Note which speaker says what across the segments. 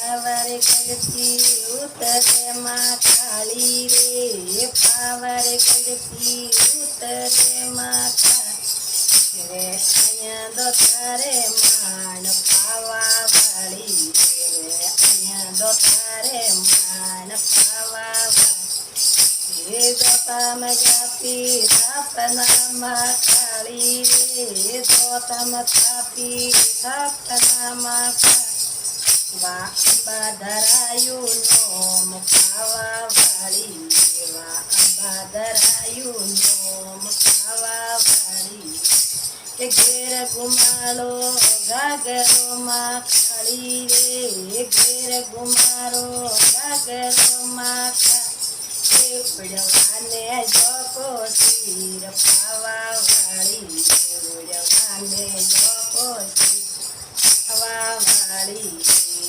Speaker 1: power ગળતી ઉતરે માં કાળી રે, પાવર ગળતી ઉતરે માં કાળી રે, અહીંયા દો તારે માન પાવા વાળી રે, અહીંયા દો તારે માન પાવા વાળી રે, દોતામ જાપી સ્થાપનામાં કાળી રે, દોતામ થાપી સ્થાપનામાં વા અંબા ધરાયું નોમ ખાવા વાળી, વા અંબા ધરાયું નોમ ખાવા વાળી કે ઘેર ગુમાડો ગાગરો માં કાળી રે, ઘેર ગુમાડો ગાગરો માં કાળી ઉડવાને જોકો શીર પાવા વાળી, ઉડવાને જોકો શીર પાવા વાળી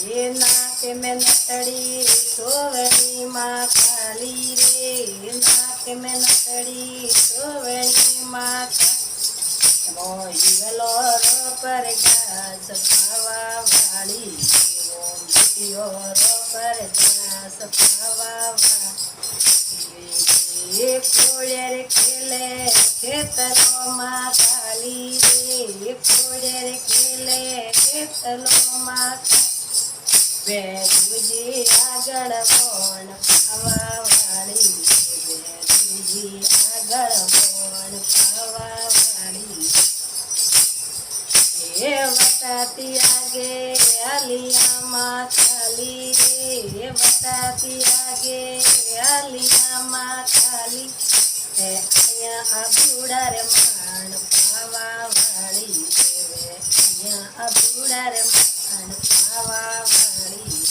Speaker 1: નાકે में नतड़ी सोवणी माँ काली रे, नाके में नतड़ी सोवणी माँ मोई गलोरो पर घास खावा वाली, मोतियोरो पर घास खावा वाली कोड़ेर खेले खेतलो माँ काली रे, कोड़ेर खेले खेतलो माँ બેઠુજી આગળ કોણ ખાવા વાળી, બેઠુજી આગળ કોણ ખાવા વાળી એ વટાતી આગે આલિયામાં ખાલી રે, વટાતી આગે આલિયામાં ખાલી એ અહીંયા અબુડા રે માણ ખાવા વાળી, અહીંયા અબુડા રે માણ ખાવા વાળી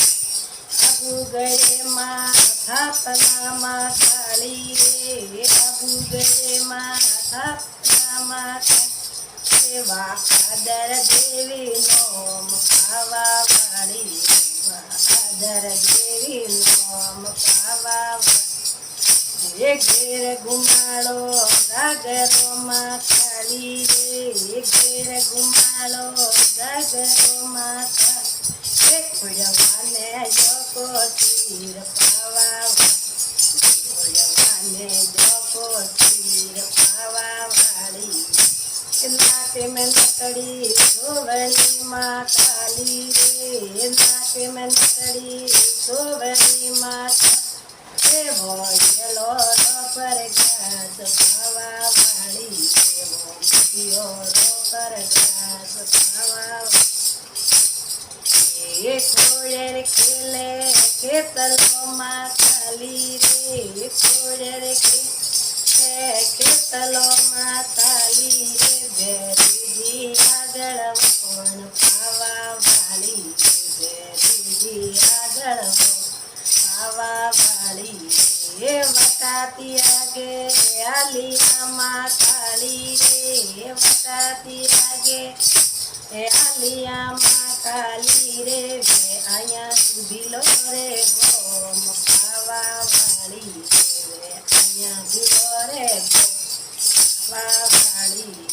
Speaker 1: અબુ ગયે માં થાપનામાં કાળી રે, અબુ ગયે માં થાપનામાં સેવા આદર દેવી નોમ ખાવા વાળી, આદર દેવી નોમ ખાવા વાળી ઘેર ગુમાડો ગાગરો માં કાળી રે, ઘેર ગુમાડો ગાગરો માં ઉડવાને જોકો શીર પાવા વાળી, ઉડવાને જોકો શીર પાવા વાળી નાકે में नतड़ी सोवणी माँ काली रे, नाके में नतड़ी सोवणी माँ काली भोजलो पर घास खावा वाली, मोतियोरो पर घास खावा वाली कोड़ेर खेले खेतलो माँ काली रे, कोड़ेर खेले खेतलो माँ काली रे, बेरूजी આગળ કોણ ખાવા વાળી, બેરૂજી આગળ ખાવા વાળી વટાતી આગે આલિયામાં કાળી રે, વટાતી આગે આલિયામાં કાલી રે, અહીંયા સુધી લો રે ગોમ ખાવા વાળી રે, અહીંયા દીલો રે ખાવા વાળી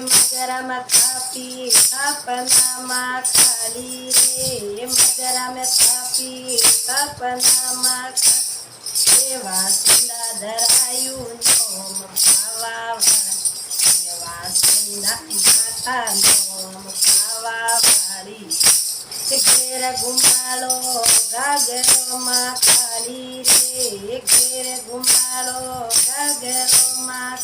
Speaker 1: મજરામાં થાપી સ્થાપનામાં ખાલી રે, મજરામાં થાપી સ્થાપનામાં વાસંદા ધરાયું નોમ ખાવા વાળી, વાસંદા માતા નોમ ખાવા વાળી ઘેર ગુમાડો ગાગરો માં કાળી રે, ઘેર ગુમાડો ગાગરો માં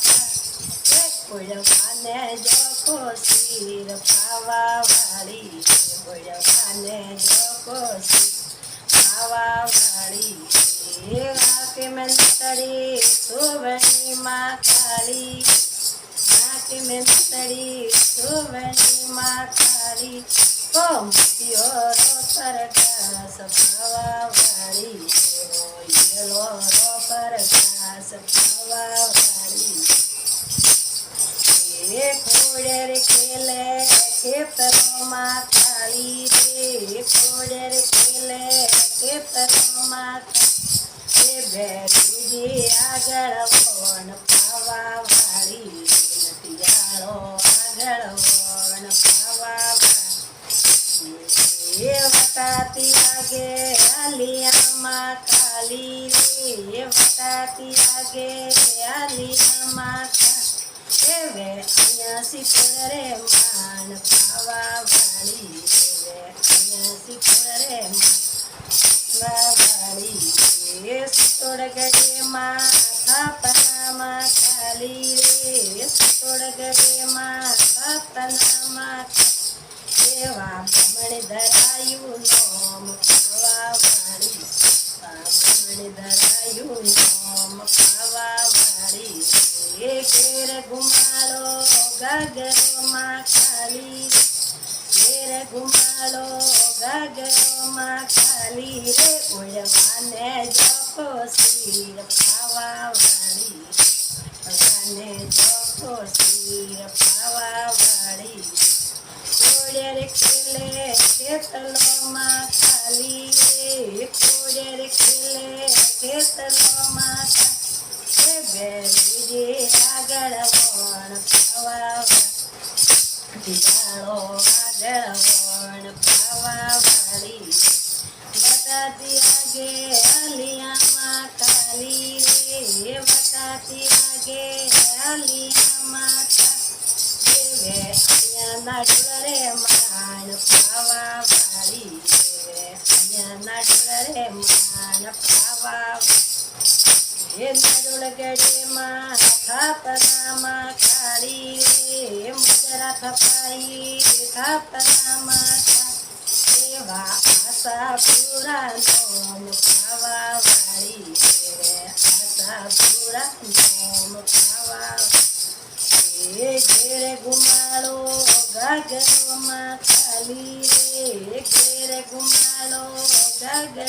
Speaker 1: ઉડવાને જોકો શીર પાવા વાળી, ઉડવાને જોકો શીર પાવા વાળી નાકે में नतड़ी सोवणी माँ काली, नाके में नतड़ी सोवणी माँ काली मोतियोरो पर घास खावा वाળી, मोतियोरो पर घास खावा वाળી કોડેર ખેલે ખેતરોમાં કાળી રે, કોડેર ખેલે ખેતરોમાં બેઠુજી આગળ કોણ ખાવા વાળી, નટિયાળો આગળ કોણ ખાવા વાળી વટાતી આગે આલિયામાં કાલી રે વટાતી આગે આલિયામાં એવે અહીંયા શીતળ રે માન પાવા વાળી એવે અહીંયા શીતળ રે માન વાળી શીતળ ગળે માં થાપનામાં ખાલી રે શીતળ ગળે માં થાપનામાં એવા બ્રાહ્મણ ધરાયું નોમ ખાવા વાળી બ્રાહ્મણ ધરાયું નોમ ખાવા વાળી એ ઘેર ઘુમાડો ગાગરોમાં ખાલી ઘેર ઘુમાડો ગાગરોમાં ખાલી રે ઓળવાને જોકો શીર ખાવા વાળી ઓળવાને જોકો શીર ખાવા વાળી કોડેર ખેલે ખેતલોમાં ખાલી રે કોડેર ખેલે ખેતલોમાં બેરી આગળ વણ પાવા દિયાળો આગળ વણ પાવા વાળી વટાતી આગે આલિયામાં કાલી રે વટાતી આગે આલિયામાં દેવે અહીંયા ડુલરે માન પાવા વાળી દેવે અહીંયા ડુલરે માન પાવા એ નડુલ ગળેમાં થાપનામાં ખાલી રે મુજરા થપાઈ થાપનામાં એવા આશા પૂરા નોમ ખાવા વાળી રે આશા પૂરા નોમ ખાવા એ ઘેર ઘુમાડો ગાગરોમાં ખાલી રે ઘેર ઘુમાડો ગાગરો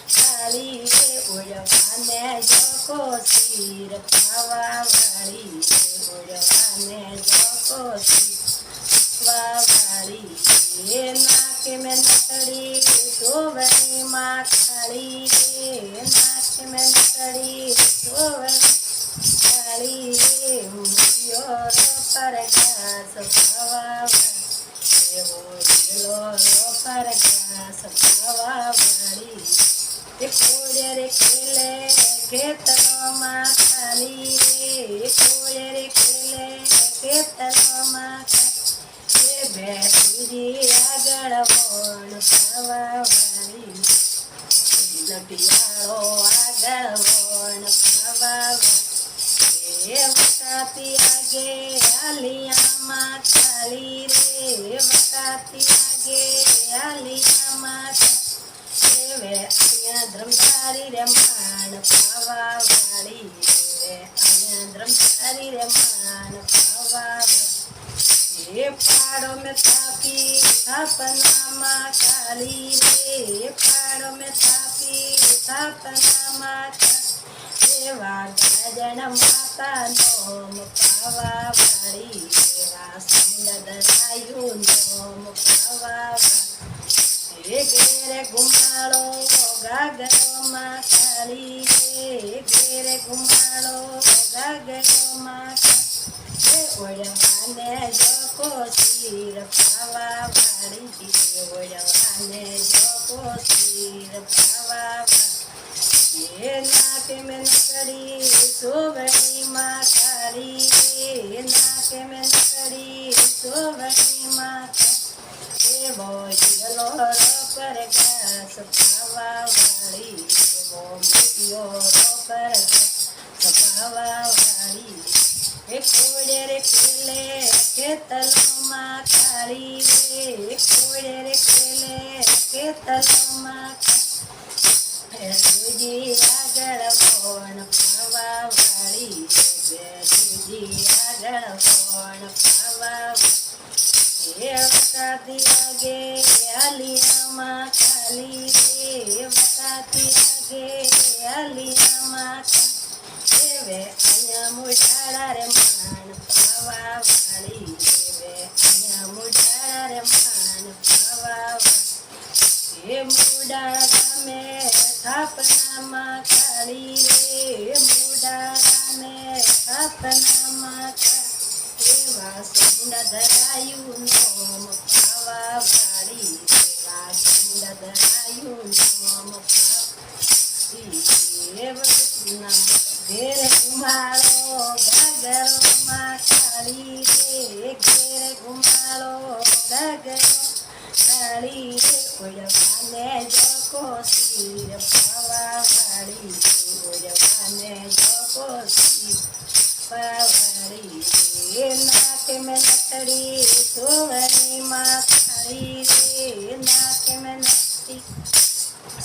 Speaker 1: ખાલી રે ઓળવાને જોકો શીર ખાવા વાળી ઓળવાને જોકો શીર ખાવા વાળી એ નાકે મેં નકડી સોવણીમાં ખાલી રે નાકે મેં નકડી સોવણી ખાલી રે મુઠિયો પરગાસ ખાવા વાળી એવો દિલો પરગાસ ખાવા વાળી એ કોડેર ખેલે ખેતરોમાં ખાલી રે કોડેર ખેલે ખેતરોમાં એ બેરી આગળ વણ પાવા વાળી લટિયાળો આગળ વણ પાવા વાળી એ વટાતી આગે આલિયામાં ખાલી રે વટાતી આગે આલિયામાં એવે અહીંયા ધ્રમધારી રે માન પાવા વાળી રે અહીંયા ધ્રમધારી રે માન પાવા વાળી એ પાડો મેં થાપી થાપનામાં ખાલી રે પાડો મેં થાપી થાપનામાં એવા ગાજણ માતા નોમ પાવા વાળી એવા સુંદરાયું નોમ પાવા વાળી એ ઘેર ઘુમાડો ગાગરોમાં ખાલી રે ઘેર ઘુમાડો ગાગરોમાં એ ઓળવાને જોકો શીર ખાવા વાળી ઓળવાને જોકો શીર ખાવા વાળી એ નાકે મેં નકડી સોવણીમાં ખાલી રે નાકે મેં નકડી સોવણીમાં એવો દિલો પરગાસ ખાવા વાળી એવો મુઠિયો પરગાસ ખાવા વાળી એ કોડેર ખેલે ખેતલોમાં ખાલી રે કોડેર ખેલે ખેતલોમાં સુજી આગળ વણ પાવા વાળી સુજી આગળ વણ પાવા વાળી એ વટાતી આગે આલિયામાં ખાલી રે વટાતી આગે આલિયામાં એવે અહીંયા મુઢાળા રે માન પાવા વાળી એવે અહીંયા મુઢાળા રે માન પાવા વાળી એ મુડાળા ગામે થાપનામાં ખાલી રે મુડાળા ને થાપનામાં એવા સુંદર ધરાયું નોમ ખાવા વાળી એવા દદરાયું નામ ઘેર ઘુમાડો ઘાઘરોમાં ખાલી રે ઘેર ઘુમાડો ઘાઘરો ખાલી રે ઓળવાને જોકો શીર પાવા વાળી ઓળવાને જોકો શીર પાવાળી રે નાક મેં નથડી સોવણીમાં ખાલી રે નાક મેં નથડી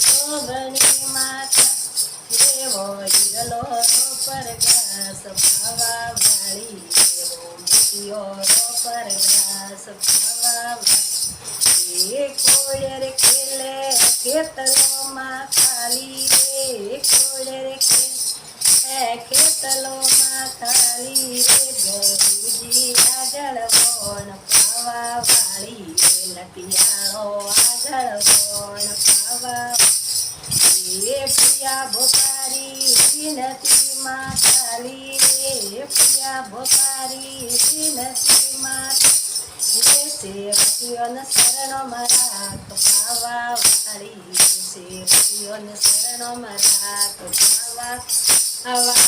Speaker 1: સોવણીમાં દેવો હિરલો પરગાસ પાવા વાળી દેવો મોતિયો પરગાસ પાવા વાળી કોયર ખેલે ખેતલોમાં ખાલી રે કોયર ખેતલોમાં ખાલી રે ગરુજી આગળ વણ પાવા વાળી લટિયાળો આગળ વણ પાવા પ્રિયા ભોપારી વિનતીમાં ખાલી રે પ્રિયા ભોપારી વિનતીમાં સેવકીઓને શરણોમાં રાખ પાવા વાળી સેવકીઓને શરણોમાં રાખ પાવા